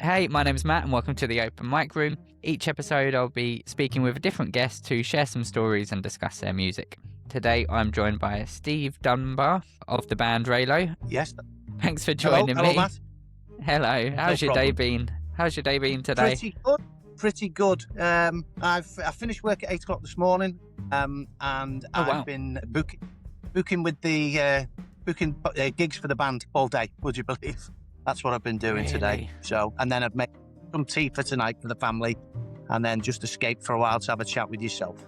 Hey, my name's Matt and welcome to the Open Mic Room. Each episode I'll be speaking with a different guest to share some stories and discuss their music. Today I'm joined by Steve Dunbar of the band Reillo. Yes. Thanks for joining Hello, me. Matt. Hello. How's your day been? How's your day been today? Pretty good. I finished work at 8 o'clock this morning, and I've been booking with the booking gigs for the band all day. Would you believe? That's what I've been doing today. So, and then I've made some tea for tonight for the family, and then just escaped for a while to have a chat with yourself.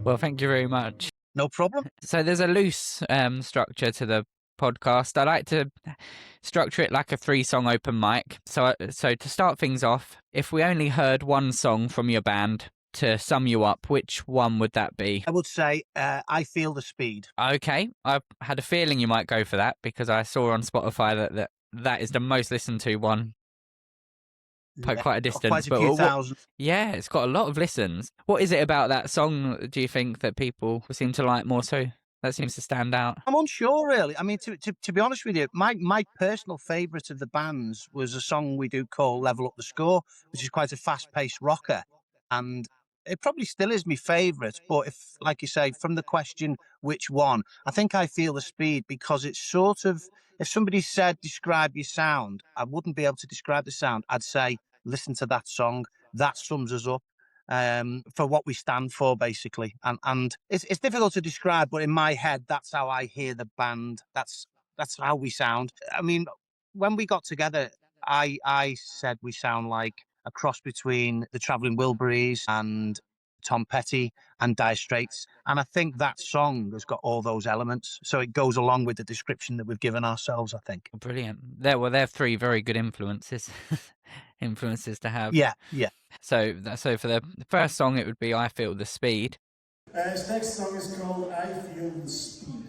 Well, thank you very much. No problem. So there's a loose structure to the podcast. I like to structure it like a 3-song open mic. So to start things off, if we only heard one song from your band to sum you up, which one would that be? I would say I Feel the Speed. Okay, I had a feeling you might go for that because I saw on Spotify that is the most listened to one. Quite a distance. Quite a few thousand. Yeah, it's got a lot of listens. What is it about that song, do you think, that people seem to like more so? That seems to stand out. I'm unsure, really. I mean, to be honest with you, my personal favourite of the bands was a song we do called Level Up the Score, which is quite a fast-paced rocker. And it probably still is my favourite. But if, like you say, from the question, which one, I think I Feel the Speed because it's sort of, if somebody said, describe your sound, I wouldn't be able to describe the sound. I'd say, listen to that song. That sums us up. For what we stand for, basically, and it's difficult to describe, but in my head, that's how I hear the band. That's how we sound. I mean, when we got together, I said we sound like a cross between the Travelling Wilburys and Tom Petty and Dire Straits, and I think that song has got all those elements, so it goes along with the description that we've given ourselves, I think. Brilliant. They're 3 very good influences to have. Yeah. So for the first song, it would be I Feel the Speed. His next song is called I Feel the Speed.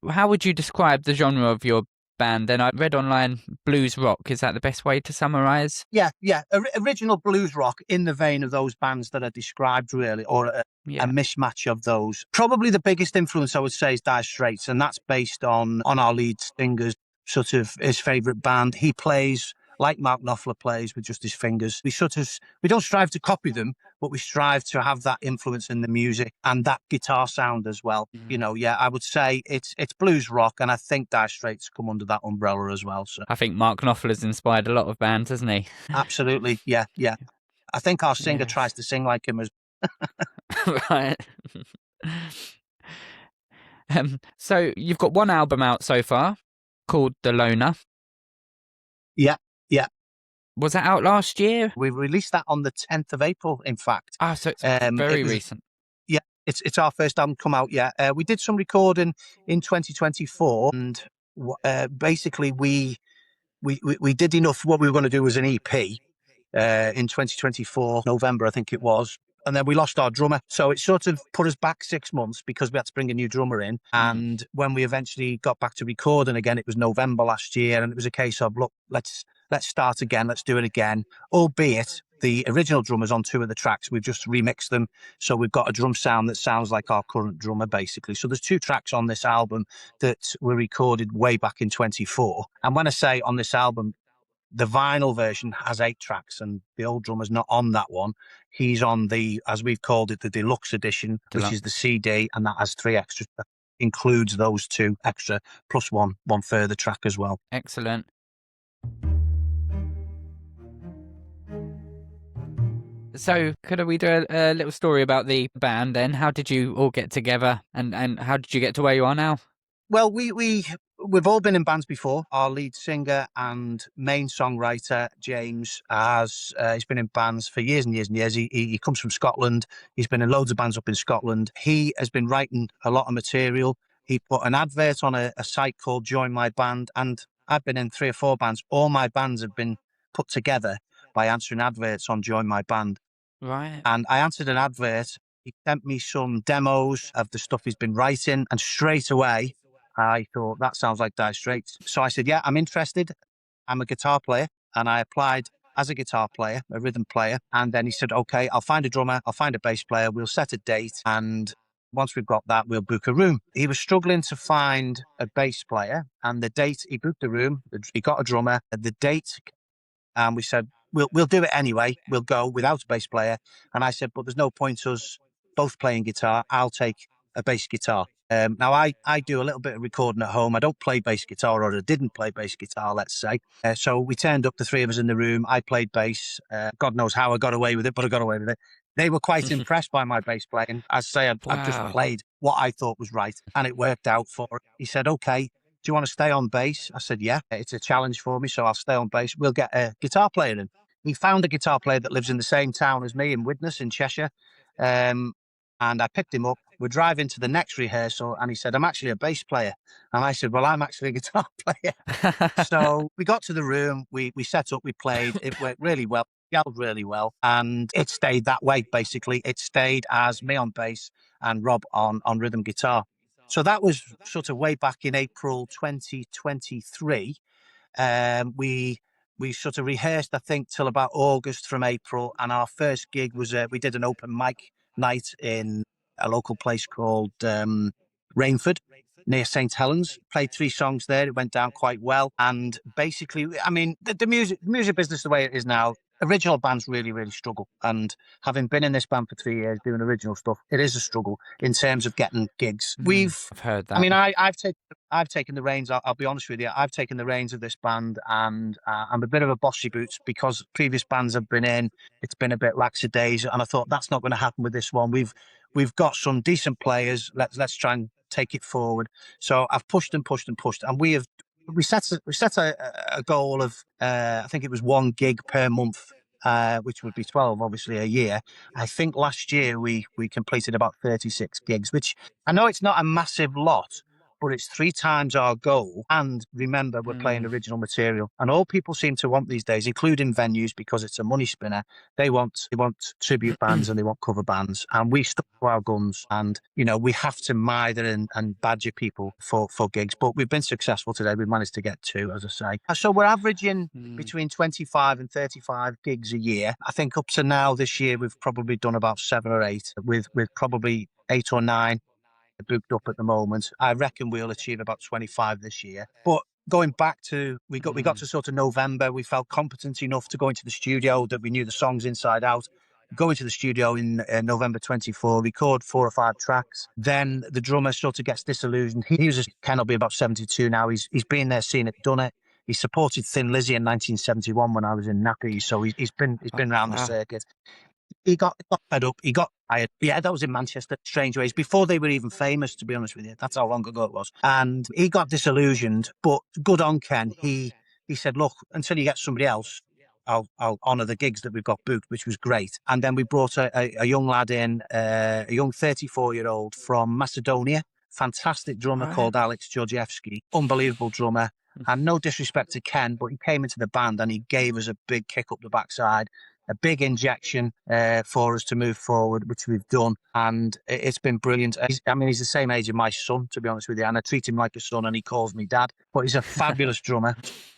how would you describe the genre of your band? Then I read online blues rock. Is that the best way to summarize? Yeah. Original blues rock in the vein of those bands that are described, really, or a Yeah. mismatch of those. Probably the biggest influence I would say is Dire Straits, and that's based on our lead singer's sort of his favourite band. He plays like Mark Knopfler plays with just his fingers. We don't strive to copy them, but we strive to have that influence in the music and that guitar sound as well. You know, I would say it's blues rock, and I think Dire Straits come under that umbrella as well. So I think Mark Knopfler's inspired a lot of bands, hasn't he? absolutely, yeah. I think our singer tries Yes. to sing like him as Right. So you've got one album out so far called The Loner. yeah. Was that out last year? We released that on the 10th of April, in fact. Ah, so it's It very was recent. it's our first album come out. We did some recording in 2024, and basically we did enough. What we were going to do was an EP in 2024 November, I think it was. And then we lost our drummer. So it sort of put us back 6 months because we had to bring a new drummer in. And when we eventually got back to recording again, it was November last year. And it was a case of, look, let's start again. Let's do it again. Albeit the original drummers on 2 of the tracks, we've just remixed them. So we've got a drum sound that sounds like our current drummer, basically. So there's 2 tracks on this album that were recorded way back in 24. And when I say on this album, the vinyl version has 8 tracks, and the old drummer's not on that one. He's on the, as we've called it, the deluxe edition, which is the CD, and that has 3 extras. That includes those 2 extra plus one further track as well. Excellent. So could we do a little story about the band then? How did you all get together, and how did you get to where you are now? Well, we've all been in bands before. Our lead singer and main songwriter James he's been in bands for years and years and years. He comes from Scotland. He's been in loads of bands up in Scotland. He has been writing a lot of material. He put an advert on a site called Join My Band, and I've been in 3 or 4 bands. All my bands have been put together by answering adverts on Join My Band. Right. And I answered an advert. He sent me some demos of the stuff he's been writing, and straight away I thought, that sounds like Dire Straits. So I said, yeah, I'm interested. I'm a guitar player. And I applied as a guitar player, a rhythm player. And then he said, okay, I'll find a drummer, I'll find a bass player, we'll set a date. And once we've got that, we'll book a room. He was struggling to find a bass player. And the date, he booked the room, he got a drummer, the date, and we said, we'll do it anyway. We'll go without a bass player. And I said, but there's no point us both playing guitar. I'll take a bass guitar. Now, I do a little bit of recording at home. I don't play bass guitar, or I didn't play bass guitar, let's say. So we turned up, the 3 of us in the room. I played bass. God knows how I got away with it, but I got away with it. They were quite impressed by my bass playing. As I say, I've just Wow. played what I thought was right, and it worked out for it. He said, okay, do you want to stay on bass? I said, yeah, it's a challenge for me, so I'll stay on bass. We'll get a guitar player in. He found a guitar player that lives in the same town as me, in Widnes, in Cheshire. And I picked him up. We're driving to the next rehearsal, and he said, I'm actually a bass player. And I said, well, I'm actually a guitar player. So we got to the room, we set up, we played. It worked really well, gelled really well. And it stayed that way, basically. It stayed as me on bass and Rob on rhythm guitar. So that was sort of way back in April 2023. We sort of rehearsed, I think, till about August from April. And our first gig was, we did an open mic night in a local place called Rainford, near St Helens. Played 3 songs there. It went down quite well. And basically, I mean, the music business, the way it is now, original bands really, really struggle. And having been in this band for 3 years doing original stuff, it is a struggle in terms of getting gigs. I've heard that. I mean, I've taken the reins. I'll be honest with you. I've taken the reins of this band, and I'm a bit of a bossy boots because previous bands have been in. It's been a bit lackadaisical, and I thought that's not going to happen with this one. We've got some decent players. Let's try and take it forward. So I've pushed and pushed and pushed, and we set a goal of I think it was 1 gig per month, which would be 12, obviously, a year. I think last year we completed about 36 gigs, which I know it's not a massive lot, but it's 3 times our goal. And remember, we're playing original material. And all people seem to want these days, including venues, because it's a money spinner, they want tribute bands and they want cover bands. And we stuck to our guns. And, we have to mither and badger people for gigs. But we've been successful today. We've managed to get 2, as I say. So we're averaging between 25 and 35 gigs a year. I think up to now this year, we've probably done about 7 or 8 with probably 8 or 9 booked up at the moment. I reckon we'll achieve about 25 this year. But going back to, we got to sort of November, we felt competent enough to go into the studio, that we knew the songs inside out. Go into the studio in November 24, record 4 or 5 tracks. Then the drummer sort of gets disillusioned. Ken will be about 72 now. He's been there, seen it, done it. He supported Thin Lizzy in 1971 when I was in Nappy, so he's been around the circuit. He got fed up. He got tired. Yeah, that was in Manchester, Strange Ways, before they were even famous, to be honest with you. That's how long ago it was. And he got disillusioned, but good on Ken. He said, look, until you get somebody else, I'll honour the gigs that we've got booked, which was great. And then we brought a young lad in, a young 34-year-old from Macedonia, fantastic drummer called Alex Georgievsky, unbelievable drummer. And no disrespect to Ken, but he came into the band and he gave us a big kick up the backside, a big injection for us to move forward, which we've done. And it's been brilliant. He's the same age as my son, to be honest with you, and I treat him like a son and he calls me dad. But he's a fabulous drummer,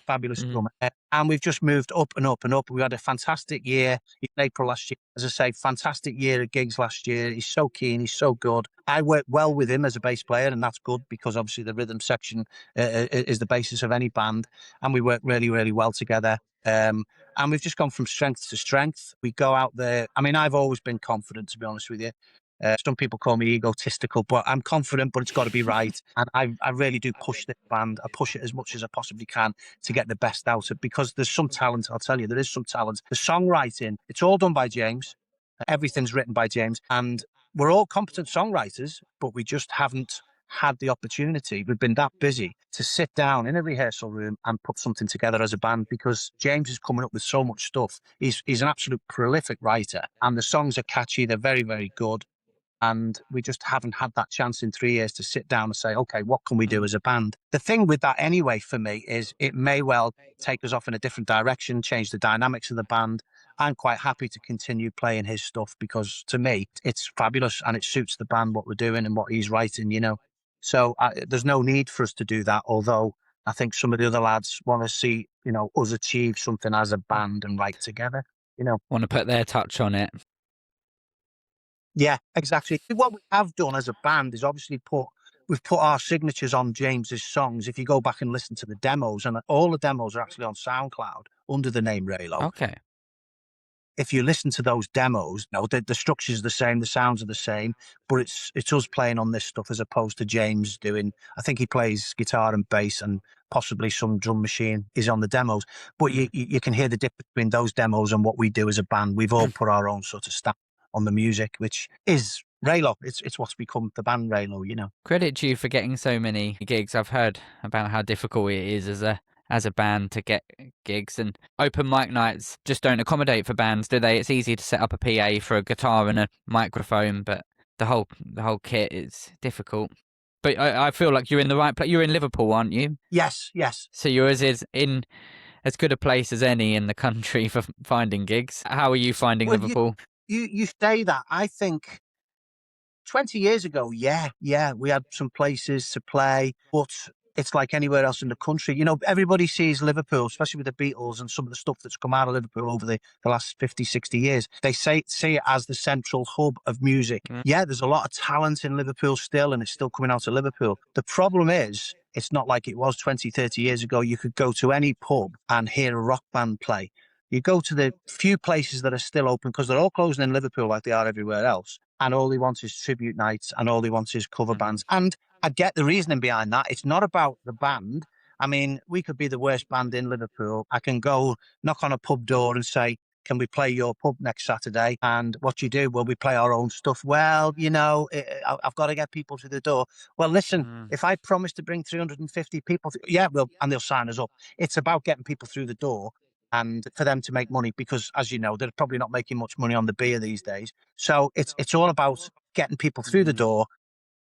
drummer. And we've just moved up and up and up. We had a fantastic year in April last year. As I say, fantastic year of gigs last year. He's so keen. He's so good. I work well with him as a bass player, and that's good because obviously the rhythm section is the basis of any band, and we work really, really well together. And we've just gone from strength to strength. We go out there. I mean, I've always been confident, to be honest with you. Some people call me egotistical, but I'm confident, but it's got to be right. And I really do push this band. I push it as much as I possibly can to get the best out of it, because there's some talent. I'll tell you, there is some talent. The songwriting, it's all done by James. Everything's written by James. And we're all competent songwriters, but we just haven't had the opportunity. We've been that busy to sit down in a rehearsal room and put something together as a band, because James is coming up with so much stuff. He's an absolute prolific writer, and the songs are catchy. They're very, very good. And we just haven't had that chance in 3 years to sit down and say, okay, what can we do as a band? The thing with that anyway, for me, is it may well take us off in a different direction, change the dynamics of the band. I'm quite happy to continue playing his stuff, because to me, it's fabulous and it suits the band, what we're doing and what he's writing, So there's no need for us to do that, although I think some of the other lads want to see, us achieve something as a band and write together, Want to put their touch on it. Yeah, exactly. What we have done as a band is obviously we've put our signatures on James's songs. If you go back and listen to the demos, and all the demos are actually on SoundCloud under the name Reillo. Okay. If you listen to those demos, the structure's the same, the sounds are the same, but it's us playing on this stuff as opposed to James doing. I think he plays guitar and bass and possibly some drum machine is on the demos. But you can hear the difference between those demos and what we do as a band. We've all put our own sort of stamp on the music, which is Reillo. It's what's become the band Reillo, Credit to you for getting so many gigs. I've heard about how difficult it is as a band to get gigs, and open mic nights just don't accommodate for bands, do they? It's easy to set up a PA for a guitar and a microphone, but the whole kit is difficult. But I feel like you're in the right place. You're in Liverpool, aren't you? Yes. So you're in as good a place as any in the country for finding gigs. How are you finding Liverpool? You say that. I think 20 years ago, yeah, we had some places to play, but it's like anywhere else in the country. Everybody sees Liverpool, especially with the Beatles and some of the stuff that's come out of Liverpool over the last 50, 60 years. They see it as the central hub of music. Yeah, there's a lot of talent in Liverpool still, and it's still coming out of Liverpool. The problem is, it's not like it was 20, 30 years ago. You could go to any pub and hear a rock band play. You go to the few places that are still open, because they're all closing in Liverpool like they are everywhere else. And all they want is tribute nights, and all they want is cover bands. And I get the reasoning behind that. It's not about the band. I mean, we could be the worst band in Liverpool. I can go knock on a pub door and say, can we play your pub next Saturday? And what you do? Well, we play our own stuff. Well, I've got to get people through the door. Well, listen, if I promise to bring 350 people, and they'll sign us up. It's about getting people through the door and for them to make money, because, as you know, they're probably not making much money on the beer these days. So it's all about getting people through the door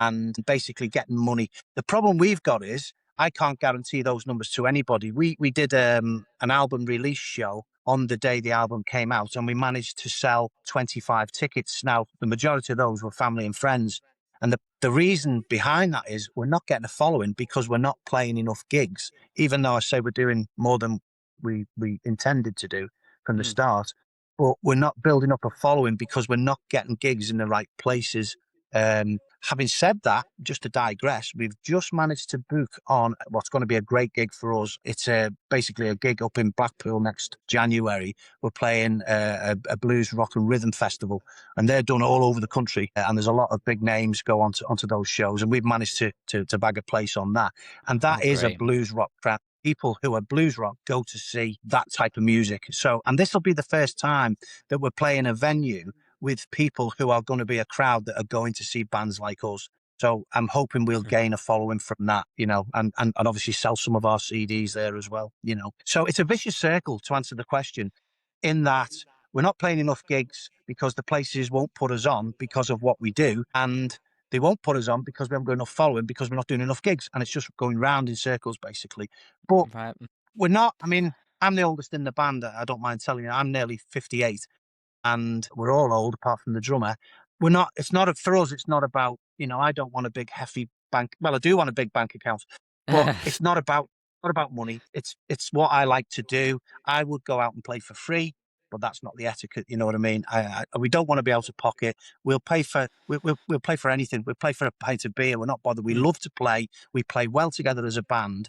and basically getting money. The problem we've got is I can't guarantee those numbers to anybody. We did an album release show on the day the album came out, and we managed to sell 25 tickets. Now, the majority of those were family and friends. And the reason behind that is we're not getting a following because we're not playing enough gigs, even though I say we're doing more than we intended to do from the start. But we're not building up a following because we're not getting gigs in the right places. Having said that, just to digress, we've just managed to book on what's going to be a great gig for us. It's basically a gig up in Blackpool next January. We're playing a blues, rock and rhythm festival, and they're done all over the country. And there's a lot of big names go onto those shows, and we've managed to bag a place on that. And that is a great. blues rock crowd. People who are blues rock go to see that type of music. So, and this will be the first time that we're playing a venue with people who are going to be a crowd that are going to see bands like us. So I'm hoping we'll gain a following from that, and obviously sell some of our CDs there as well, So it's a vicious circle, to answer the question, in that we're not playing enough gigs because the places won't put us on because of what we do. And they won't put us on because we haven't got enough following because we're not doing enough gigs. And it's just going round in circles, basically. But Right. we're not, I'm the oldest in the band. I don't mind telling you, I'm nearly 58. And we're all old apart from the drummer. We're not, it's not, for us, it's not about, I don't want a big hefty bank. Well, I do want a big bank account, but it's not about money. It's what I like to do. I would go out and play for free, but that's not the etiquette. You know what I mean? We don't want to be out of pocket. We'll play for we'll play for anything. We'll play for a pint of beer. We're not bothered. We love to play. We play well together as a band.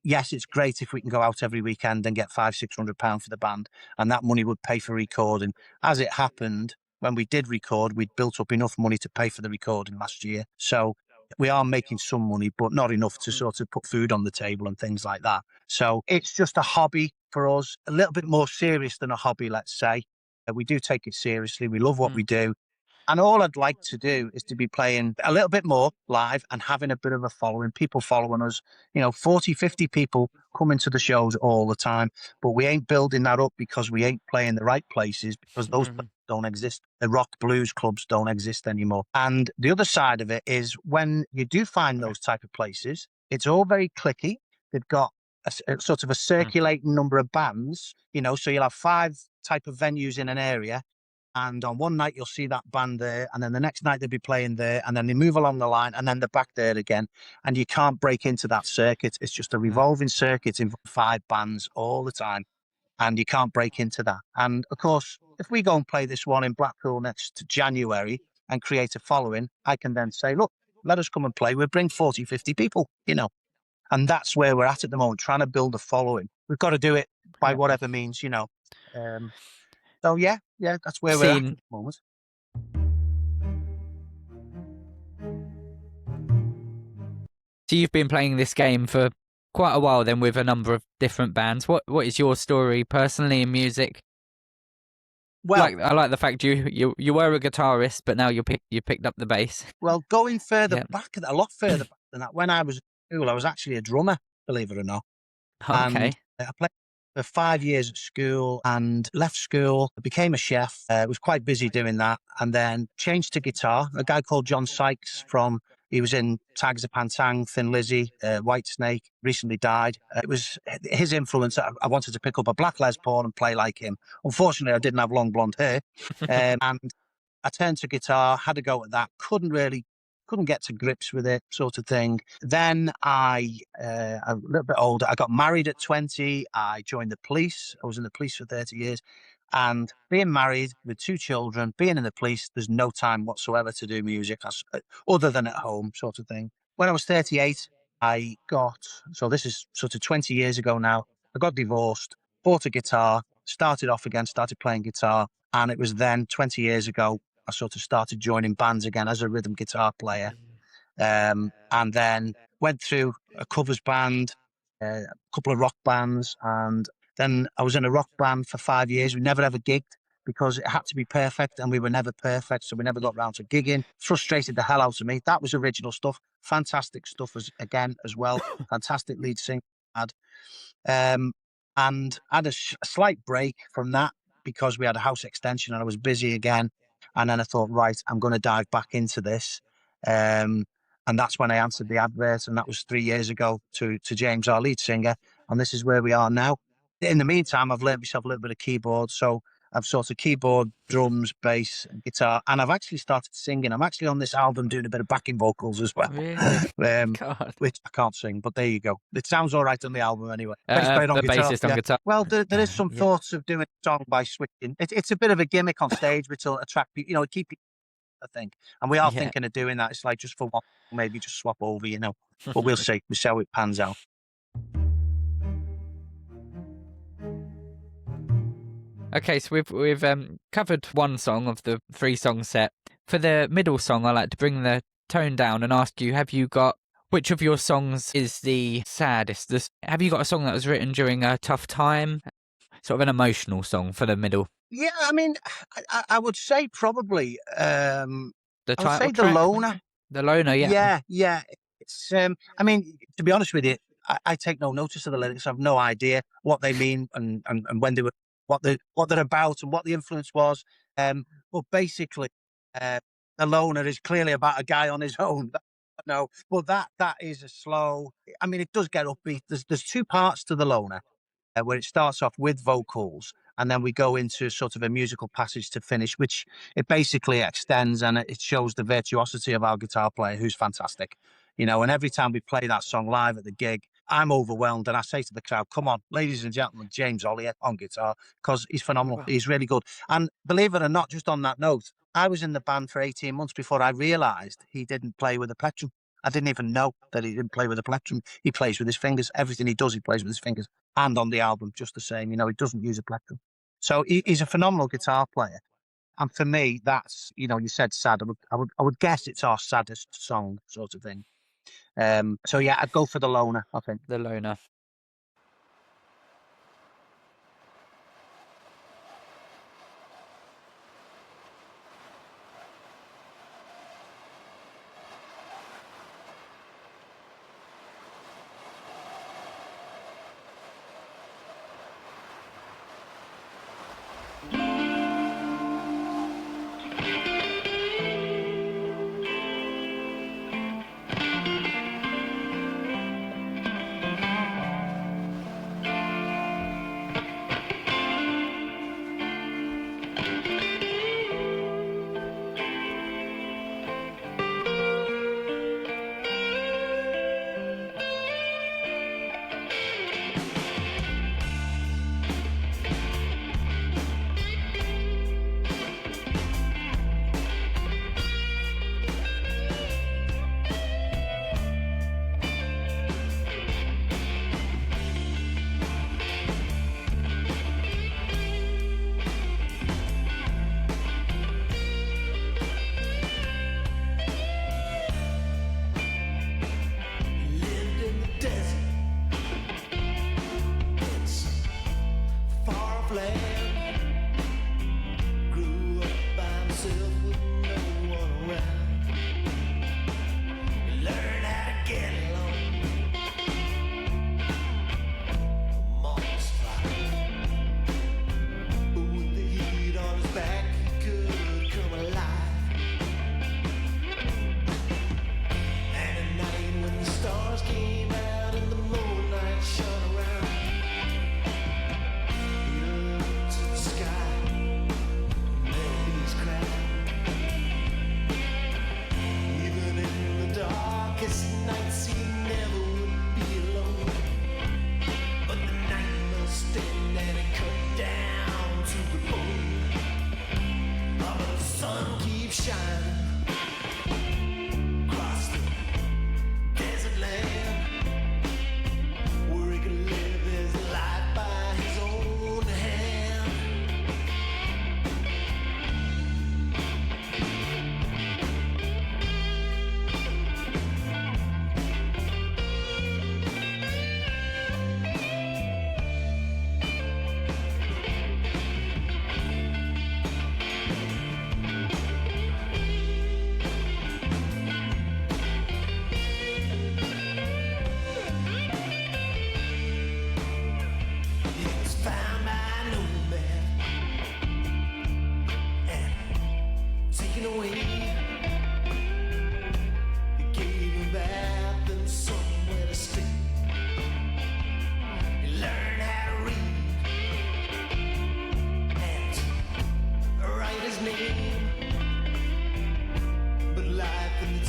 Yes, it's great if we can go out every weekend and get £500-600 for the band, and that money would pay for recording. As it happened, when we did record, we'd built up enough money to pay for the recording last year. So we are making some money, but not enough to sort of put food on the table and things like that. So it's just a hobby for us, a little bit more serious than a hobby, let's say. We do take it seriously. We love what we do. And all I'd like to do is to be playing a little bit more live and having a bit of a following, people following us, 40, 50 people coming to the shows all the time. But we ain't building that up because we ain't playing the right places, because those places don't exist. The rock blues clubs don't exist anymore. And the other side of it is when you do find those type of places, it's all very cliquey. They've got a sort of a circulating number of bands, so you'll have 5 type of venues in an area. And on one night, you'll see that band there. And then the next night, they'll be playing there. And then they move along the line. And then they're back there again. And you can't break into that circuit. It's just a revolving circuit in 5 bands all the time. And you can't break into that. And of course, if we go and play this one in Blackpool next January and create a following, I can then say, look, let us come and play. We'll bring 40, 50 people, And that's where we're at the moment, trying to build a following. We've got to do it by whatever means, So yeah, that's where we're at the moment. So you've been playing this game for quite a while then, with a number of different bands. What is your story personally in music? Well, I like the fact you were a guitarist, but now you picked up the bass. Well, going further back, a lot further back than that, when I was at school, I was actually a drummer, believe it or not. Okay. And I played for 5 years at school and left school, became a chef. Was quite busy doing that, and then changed to guitar. A guy called John Sykes he was in Tags of Pantang, Thin Lizzy, White Snake, recently died. It was his influence. I wanted to pick up a black Les Paul and play like him. Unfortunately, I didn't have long blonde hair. And I turned to guitar, had a go at that, couldn't get to grips with it, sort of thing. Then a little bit older, I got married at 20. I joined the police. I was in the police for 30 years. And being married with 2 children, being in the police, there's no time whatsoever to do music other than at home, sort of thing. When I was 38, so this is sort of 20 years ago now, I got divorced, bought a guitar, started off again, started playing guitar. And it was then 20 years ago, I sort of started joining bands again as a rhythm guitar player. And then went through a covers band, a couple of rock bands. And then I was in a rock band for 5 years. We never ever gigged because it had to be perfect and we were never perfect. So we never got round to gigging. Frustrated the hell out of me. That was original stuff. Fantastic stuff as well. Fantastic lead singer had. And I had a slight break from that because we had a house extension and I was busy again. And then I thought, right, I'm going to dive back into this. And that's when I answered the advert, and that was 3 years ago to James, our lead singer. And this is where we are now. In the meantime, I've learned myself a little bit of keyboard. So I've sort of keyboard, drums, bass, guitar, and I've actually started singing. I'm actually on this album doing a bit of backing vocals as well. Really? God. Which I can't sing, but there you go. It sounds all right on the album anyway. Bass played on The guitar. bassist on guitar. Well, there is some Yeah. thoughts of doing a song by switching. It's a bit of a gimmick on stage, which will attract people, keep people, I think. And we are Yeah. thinking of doing that. It's like just for one, maybe just swap over, But we'll see. We'll see how it pans out. Okay, so we've covered one song of the 3-song set. For the middle song, I like to bring the tone down and ask you, which of your songs is the saddest? Have you got a song that was written during a tough time? Sort of an emotional song for the middle. Yeah, I mean, I would say probably The I would title say The track? Loner. The Loner, yeah. Yeah. It's I mean, to be honest with you, I take no notice of the lyrics. I have no idea what they mean and when they were, what they're about and what the influence was. But basically, The Loner is clearly about a guy on his own. No, but that is a slow. I mean, it does get upbeat. There's 2 parts to The Loner, where it starts off with vocals, and then we go into sort of a musical passage to finish, which it basically extends, and it shows the virtuosity of our guitar player, who's fantastic. And every time we play that song live at the gig, I'm overwhelmed, and I say to the crowd, come on, ladies and gentlemen, James Ollier on guitar, because he's phenomenal. Wow. He's really good. And believe it or not, just on that note, I was in the band for 18 months before I realised he didn't play with a plectrum. I didn't even know that he didn't play with a plectrum. He plays with his fingers. Everything he does, he plays with his fingers. And on the album, just the same. He doesn't use a plectrum. So he's a phenomenal guitar player. And for me, that's, you said sad. I would guess it's our saddest song, sort of thing. So yeah, I'd go for The Loner, I think. The Loner.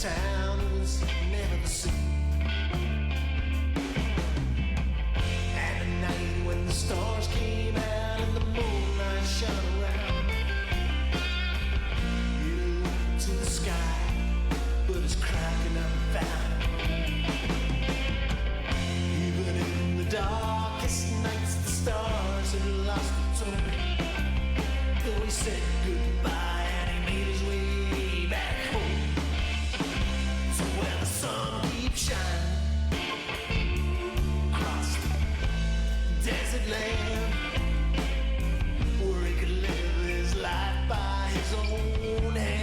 town was never the same. And at night when the stars came out and the moonlight shone around, you look to the sky, but it's cracking up and found. Even in the darkest nights, the stars had lost the tone. Though he said goodbye and he made his way back home, to where the sun keeps shining across the desert land, where he could live his life by his own hand.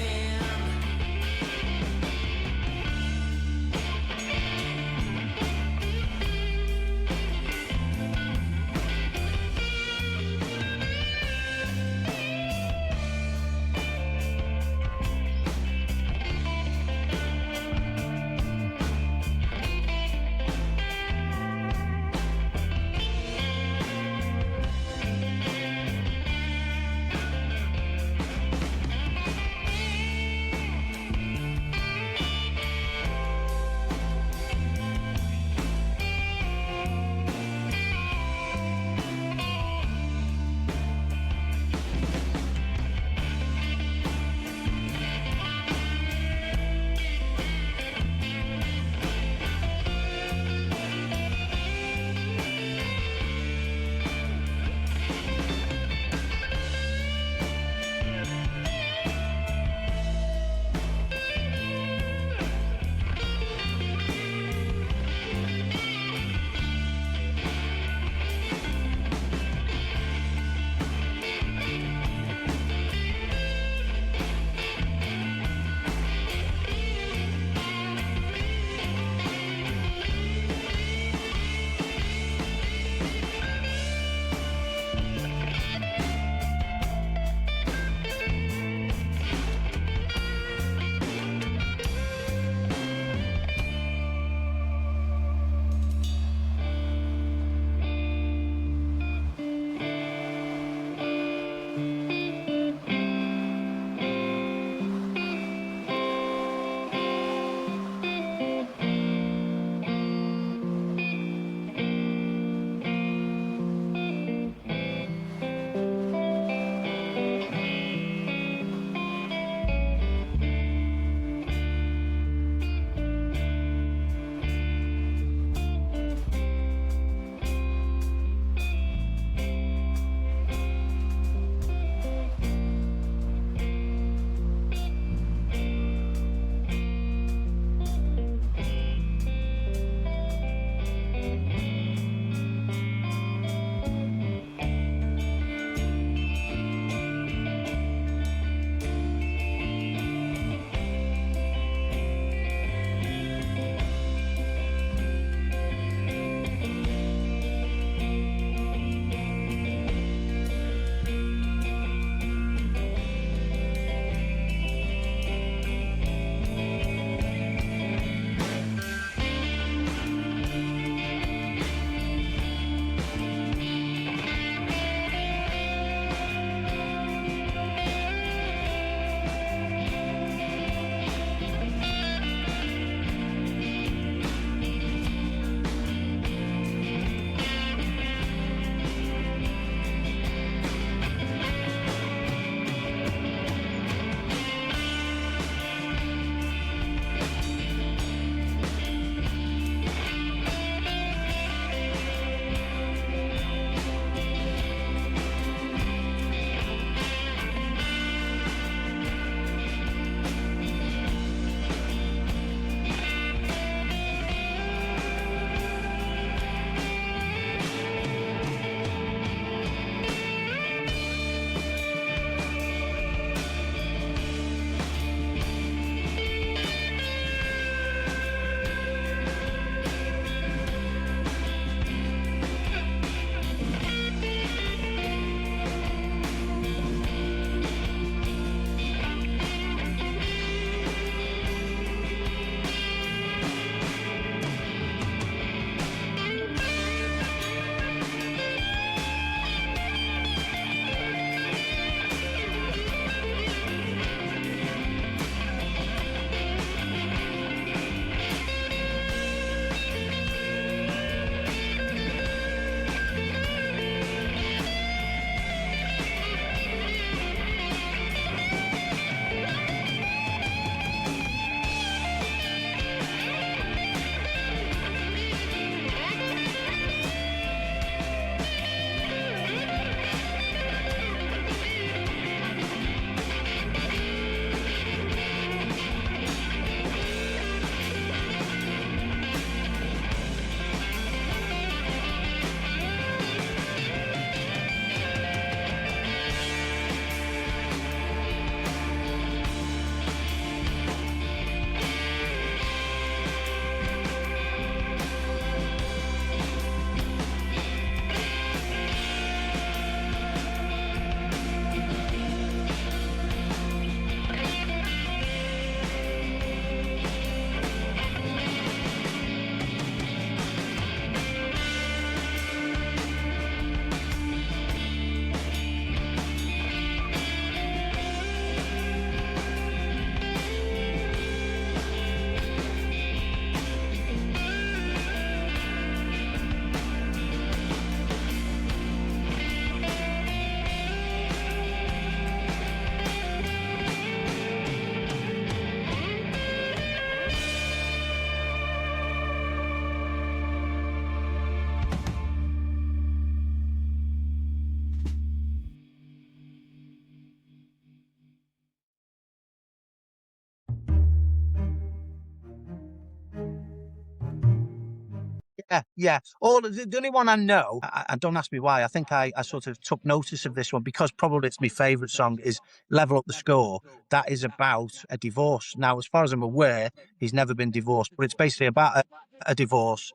Yeah. All the only one I know, I don't ask me why. I think I sort of took notice of this one because probably it's my favourite song. Is "Level Up the Score." That is about a divorce. Now, as far as I'm aware, he's never been divorced, but it's basically about a divorce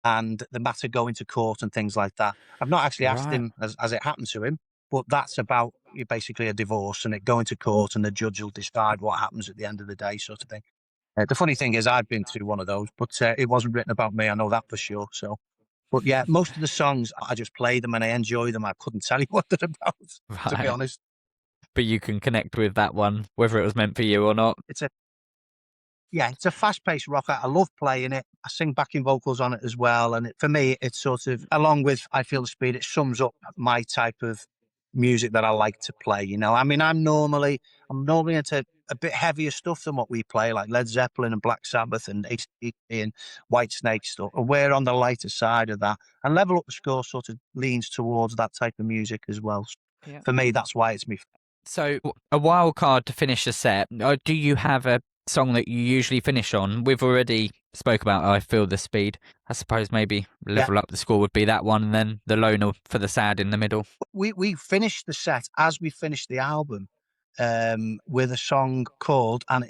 and the matter going to court and things like that. I've not actually asked Right. him as it happened to him, but that's about basically a divorce and it going to court and the judge will decide what happens at the end of the day, sort of thing. The funny thing is, I've been through one of those, but it wasn't written about me. I know that for sure. So, but yeah, most of the songs I just play them and I enjoy them. I couldn't tell you what they're about, to be Right. honest. But you can connect with that one, whether it was meant for you or not. It's a fast-paced rock. I love playing it. I sing backing vocals on it as well. And for me, it's sort of, along with I Feel the Speed, it sums up my type of music that I like to play. You know, I mean, I'm normally into a bit heavier stuff than what we play, like Led Zeppelin and Black Sabbath and AC/DC and White Snake stuff. And we're on the lighter side of that. And Level Up the Score sort of leans towards that type of music as well. Yeah. For me, that's why it's me. So, a wild card to finish a set. Do you have a song that you usually finish on? We've already spoke about I Feel the Speed. I suppose maybe Level Up the Score would be that one, and then the loner for the sad in the middle. We finished the set as we finished the album with a song called, and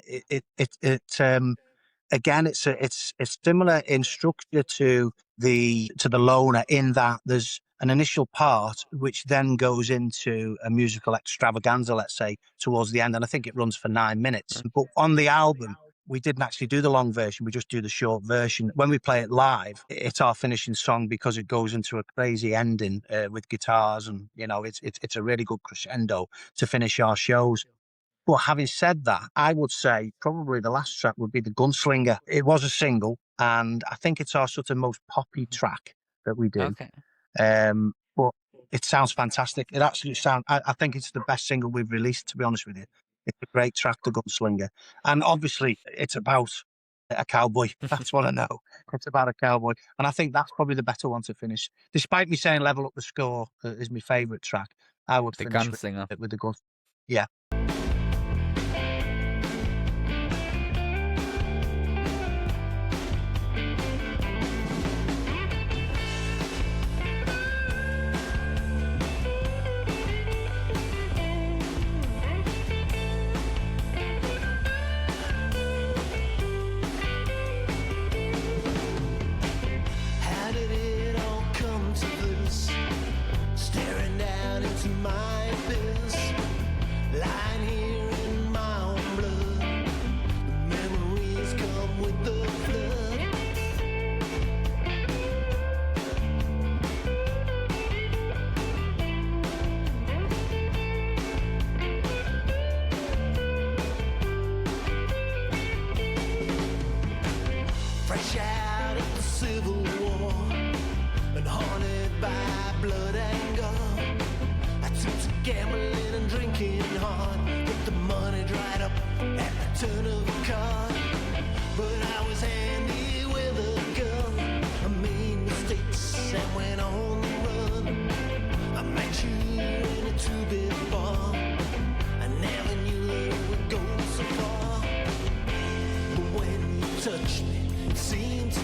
again, it's similar in structure to the loner in that there's an initial part which then goes into a musical extravaganza, let's say, towards the end, and I think it runs for 9 minutes. But on the album, we didn't actually do the long version; we just do the short version. When we play it live, it's our finishing song because it goes into a crazy ending with guitars, and you know, it's a really good crescendo to finish our shows. But having said that, I would say probably the last track would be The Gunslinger. It was a single, and I think it's our sort of most poppy track that we do. Okay. But it sounds fantastic. It absolutely sounds, I think it's the best single we've released, to be honest with you. It's a great track, The Gunslinger. And obviously, it's about a cowboy. That's what I know. It's about a cowboy. And I think that's probably the better one to finish. Despite me saying Level Up the Score is my favourite track, I would The finish Gunslinger. with The Gun. Yeah. How did it all come to this? Staring down into my abyss, lying here in my own blood. The memories come with the flood. Fresh out of the Civil War and haunted by blood and gore, I took to gambling and drinking hard, but the money dried up at the turn of a card. But I was handy with a gun. I made mistakes and went on the run. I met you in a two-bit bar. I never knew it would go so far. But when you touched me, it seemed to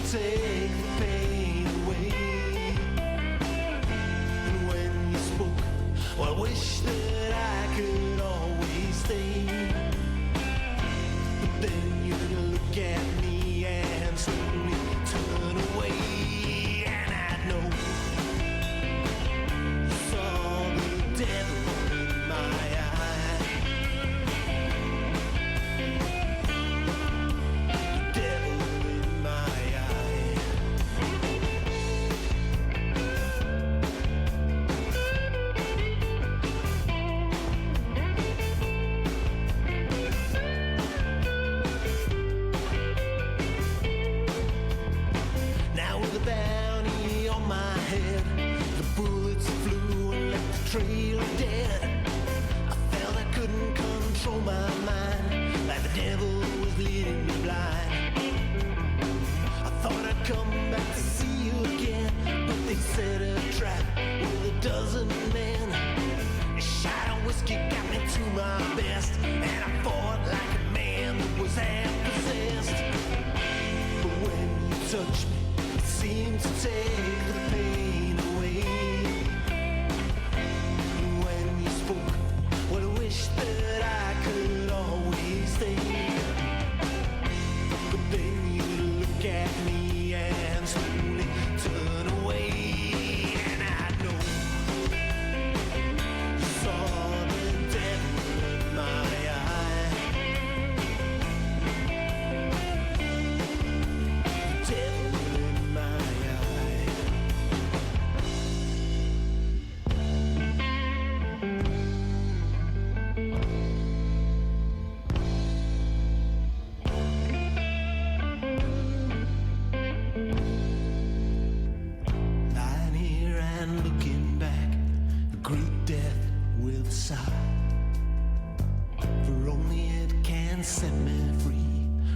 and set me free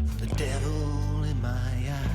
from the devil in my eye.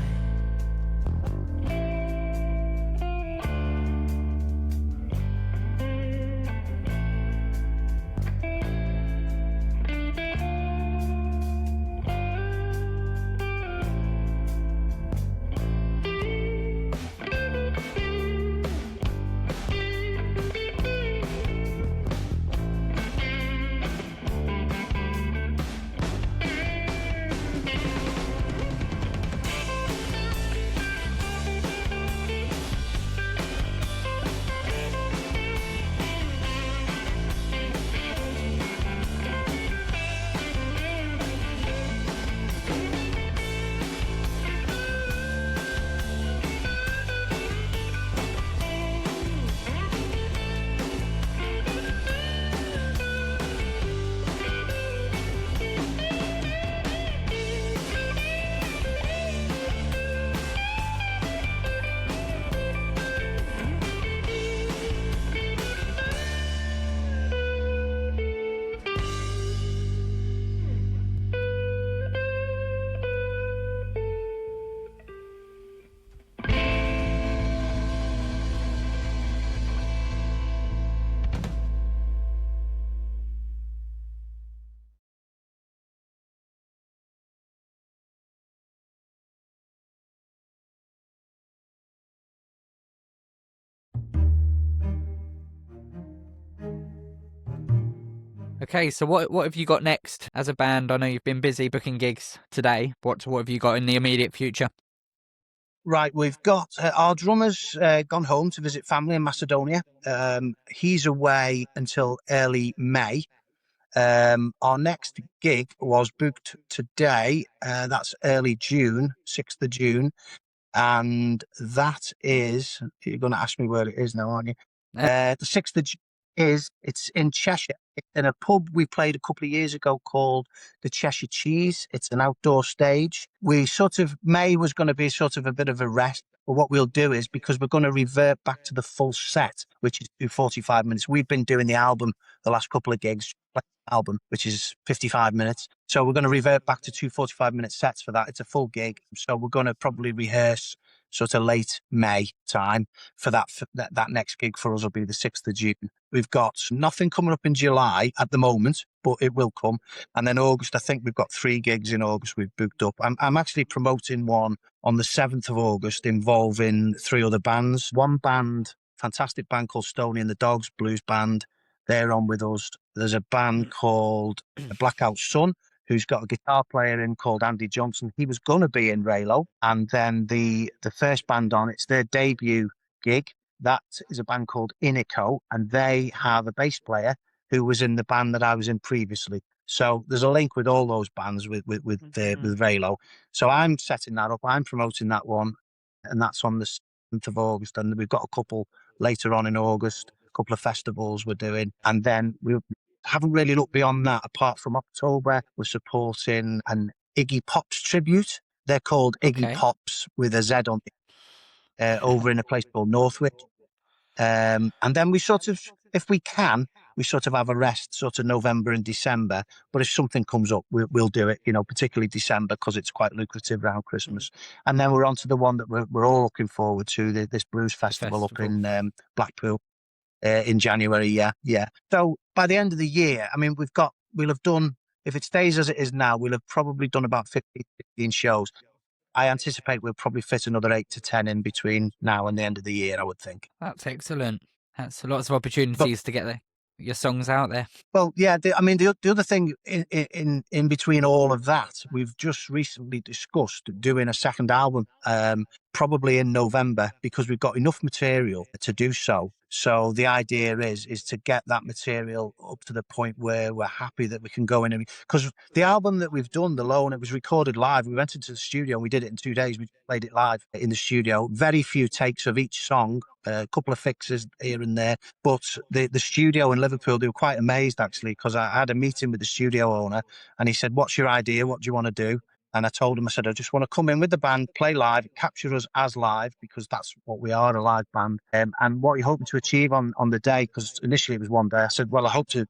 Okay, so what have you got next as a band? I know you've been busy booking gigs today. What have you got in the immediate future? Right, we've got our drummer's gone home to visit family in Macedonia. He's away until early May. Our next gig was booked today. That's early June, 6th of June. And that is, you're going to ask me where it is now, aren't you? The 6th of June it's in Cheshire. It's in a pub we played a couple of years ago called the Cheshire Cheese. It's an outdoor stage. May was going to be sort of a bit of a rest. But what we'll do is, because we're going to revert back to the full set, which is 45 minutes. We've been doing the album the last couple of gigs, album, which is 55 minutes. So we're going to revert back to 2 45-minute sets for that. It's a full gig. So we're going to probably rehearse sort of late May time for that. That next gig for us will be the 6th of June. We've got nothing coming up in July at the moment, but it will come. And then August, I think we've got 3 gigs in August we've booked up. I'm actually promoting one on the 7th of August involving 3 other bands. One band, fantastic band called Stony and the Dogs, blues band. They're on with us. There's a band called Blackout Sun, who's got a guitar player in called Andy Johnson. He was going to be in Reillo. And then the first band on, it's their debut gig. That is a band called Inico, and they have a bass player who was in the band that I was in previously. So there's a link with all those bands with Reillo. So I'm setting that up. I'm promoting that one, and that's on the 7th of August. And we've got a couple later on in August, a couple of festivals we're doing. And then we haven't really looked beyond that, apart from October. We're supporting an Iggy Pop's tribute. They're called Iggy Pops with a Z on it, over in a place called Northwich. And then we sort of, if we can, we sort of have a rest sort of November and December. But if something comes up, we'll do it, particularly December, because it's quite lucrative around Christmas. And then we're on to the one that we're all looking forward to, this blues festival up in Blackpool in January. Yeah. So by the end of the year, I mean, we'll have done, if it stays as it is now, we'll have probably done about 15 shows. I anticipate we'll probably fit another 8 to 10 in between now and the end of the year, I would think. That's excellent. That's lots of opportunities to get your songs out there. Well, yeah, the other thing in between all of that, we've just recently discussed doing a second album, probably in November, because we've got enough material to do so. So the idea is to get that material up to the point where we're happy that we can go in, and because the album that we've done, The Lone, it was recorded live. We went into the studio and we did it in 2 days. We played it live in the studio. Very few takes of each song, a couple of fixes here and there. But the studio in Liverpool, they were quite amazed actually, because I had a meeting with the studio owner and he said, "What's your idea? What do you want to do?" And I told him, I said, "I just want to come in with the band, play live, capture us as live, because that's what we are, a live band. And what are you hoping to achieve on the day?" Because initially it was 1 day. I said, "Well, I hope to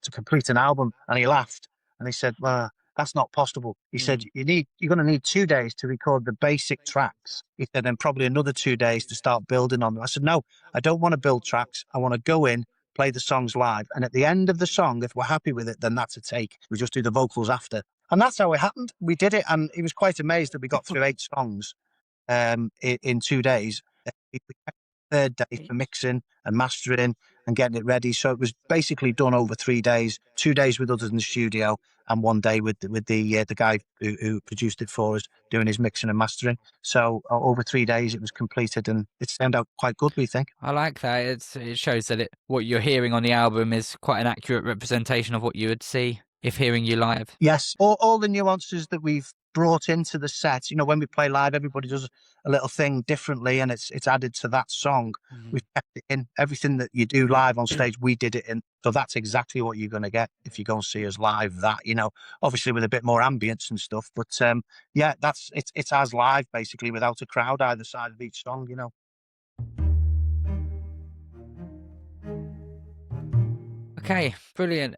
complete an album." And he laughed and he said, "Well, that's not possible. He said, you're going to need 2 days to record the basic tracks. He said, and probably another 2 days to start building on them. I said, no, I don't want to build tracks. I want to go in, play the songs live. And at the end of the song, if we're happy with it, then that's a take. We just do the vocals after. And that's how it happened. We did it. And he was quite amazed that we got through 8 songs in 2 days. We kept the third day for mixing and mastering and getting it ready. So it was basically done over 3 days, 2 days with us in the studio and 1 day with the guy who produced it for us doing his mixing and mastering. So over 3 days it was completed, and it's turned out quite good, we think. I like that. It shows that what you're hearing on the album is quite an accurate representation of what you would see if hearing you live. Yes, all the nuances that we've brought into the set. When we play live, everybody does a little thing differently, and it's added to that song. We've kept it in. Everything that you do live on stage, we did it in. So that's exactly what you're going to get if you go and see us live. That, obviously with a bit more ambience and stuff. But yeah, it's as live basically, without a crowd either side of each song. Okay, brilliant.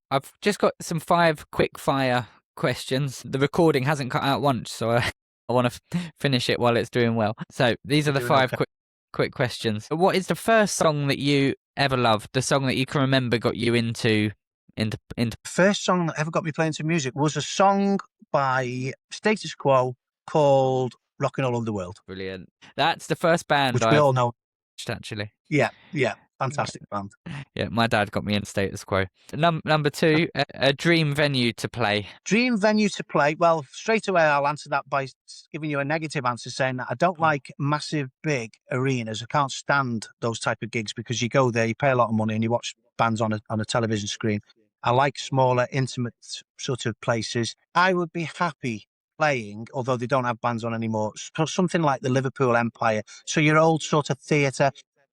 I've just got some 5 quick fire questions. The recording hasn't cut out once, so I want to finish it while it's doing well. So these are the 5 quick questions. What is the first song that you ever loved? The song that you can remember got you into. First song that ever got me playing some music was a song by Status Quo called "Rockin' All Over the World." Brilliant. That's the first band which we all know. Actually. Yeah, fantastic band. Yeah, my dad got me in Status Quo. Number 2, a dream venue to play. Dream venue to play. Well, straight away I'll answer that by giving you a negative answer, saying that I don't like massive, big arenas. I can't stand those type of gigs because you go there, you pay a lot of money, and you watch bands on a television screen. I like smaller, intimate sort of places. I would be happy playing, although they don't have bands on anymore, something like the Liverpool Empire. So your old sort of theatre.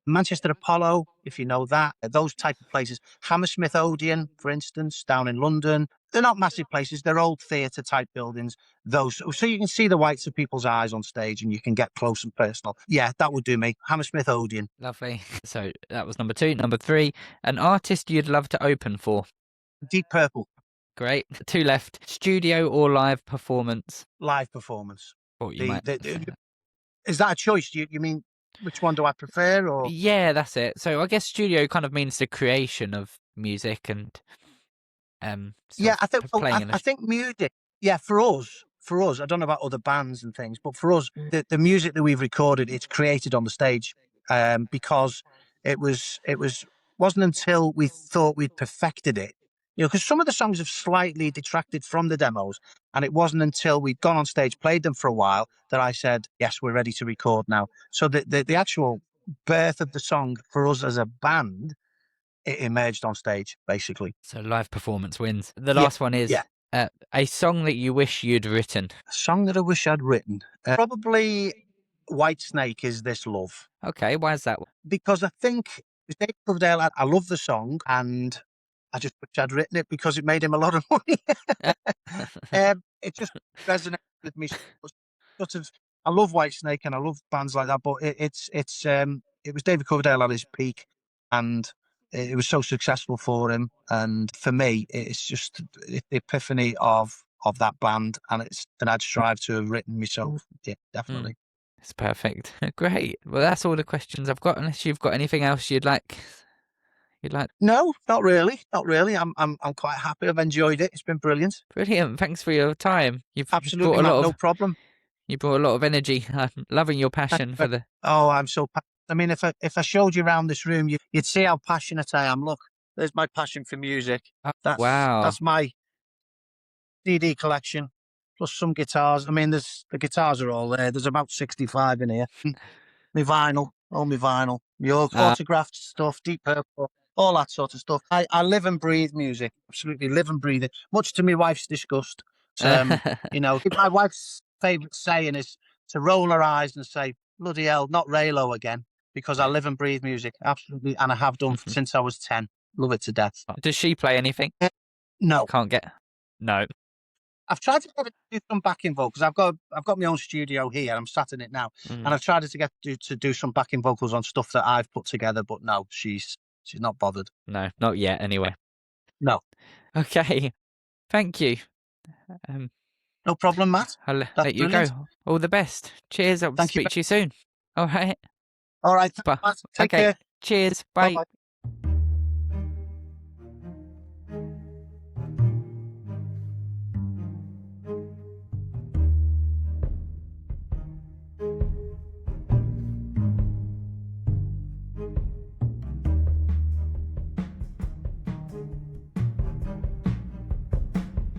Manchester Apollo, if you know that, those type of places. Hammersmith Odeon, for instance, down in London. They're not massive places. They're old theatre type buildings. Those, so you can see the whites of people's eyes on stage and you can get close and personal. Yeah, that would do me. Hammersmith Odeon. Lovely. So that was number 2. Number 3, an artist you'd love to open for. Deep Purple. Great. 2 left. Studio or live performance? Live performance. Is that a choice? You mean which one do I prefer? Or yeah, that's it. So I guess studio kind of means the creation of music and yeah, I think music. Yeah, for us, I don't know about other bands and things, but for us, the music that we've recorded, it's created on the stage, because it wasn't until we thought we'd perfected it. Because some of the songs have slightly detracted from the demos, and it wasn't until we'd gone on stage, played them for a while, that I said, yes, we're ready to record now. So the actual birth of the song for us as a band, it emerged on stage, basically. So live performance wins. The last one is a song that you wish you'd written. A song that I wish I'd written? Probably Whitesnake is This Love. Okay, why is that? Because I think David Coverdale, I love the song, and I just wish I'd written it because it made him a lot of money. It just resonated with me. Sort of, I love Whitesnake and I love bands like that, but it was David Coverdale at his peak, and it was so successful for him. And for me, it's just the epiphany of that band, and it's an I'd strive to have written myself. Yeah, definitely. It's perfect. Great. Well, that's all the questions I've got. Unless you've got anything else you'd like. No, not really. I'm quite happy. I've enjoyed it. It's been brilliant. Brilliant. Thanks for your time. You've absolutely brought no problem. You brought a lot of energy. I'm loving your passion for the. Oh, I'm so. I mean, if I showed you around this room, you'd see how passionate I am. Look, there's my passion for music. Wow. That's my CD collection, plus some guitars. I mean, the guitars are all there. There's about 65 in here. My vinyl, all my vinyl, your autographed stuff, Deep Purple, all that sort of stuff. I live and breathe music, absolutely live and breathe it, much to my wife's disgust. My wife's favourite saying is to roll her eyes and say, bloody hell, not Reillo again, because I live and breathe music, absolutely, and I have done since I was 10. Love it to death. Does she play anything? No. Can't get... No. I've tried to get her to do some backing vocals. I've got my own studio here. I'm sat in it now, and I've tried to get to do some backing vocals on stuff that I've put together. But no, she's not bothered. No, not yet. Anyway. No. Okay. Thank you. No problem, Matt. I'll That's let you brilliant. go. All the best. Cheers. I'll Thank you. speak to you soon. All right. All right, thanks, Bye. Matt. Take Okay. care. Cheers. Bye Bye. bye.